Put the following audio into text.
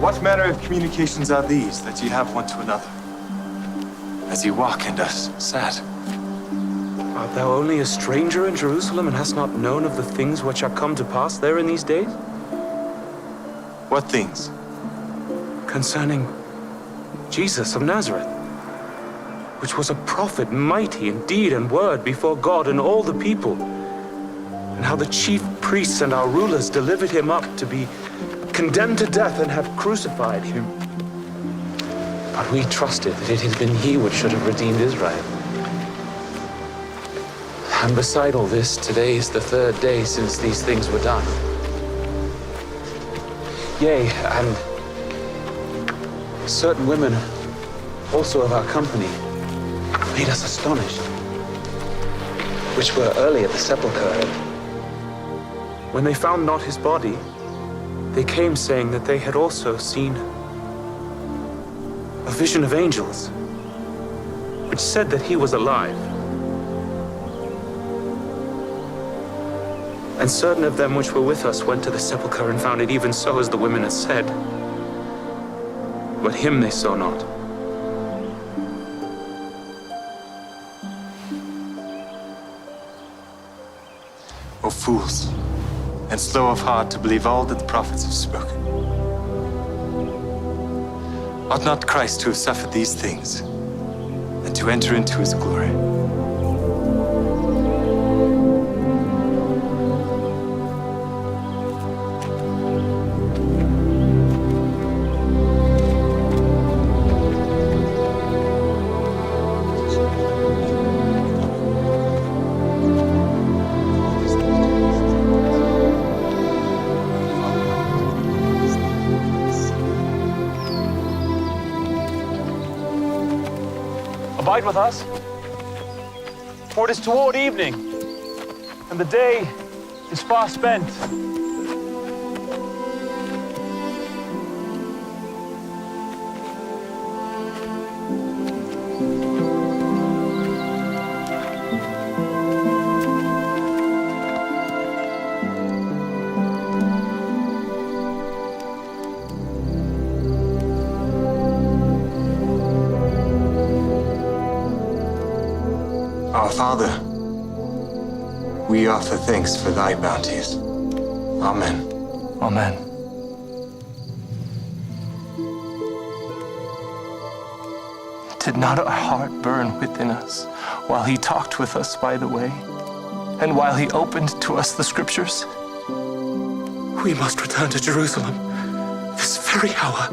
What manner of communications are these that ye have one to another, as ye walk and are sad? Art thou only a stranger in Jerusalem, and hast not known of the things which are come to pass there in these days? What things? Concerning Jesus of Nazareth, which was a prophet, mighty in deed and word before God and all the people, and how the chief priests and our rulers delivered him up to be condemned to death and have crucified him. But we trusted that it had been he which should have redeemed Israel. And beside all this, today is the third day since these things were done. Yea, and certain women also of our company made us astonished, which were early at the sepulchre. When they found not his body, they came saying that they had also seen a vision of angels, which said that he was alive. And certain of them which were with us went to the sepulchre and found it even so as the women had said. But him they saw not. O fools, and slow of heart to believe all that the prophets have spoken. Ought not Christ to have suffered these things, and to enter into his glory? Abide with us, for it is toward evening, and the day is far spent. Our Father, we offer thanks for thy bounties. Amen. Amen. Did not our heart burn within us while he talked with us by the way, and while he opened to us the scriptures? We must return to Jerusalem this very hour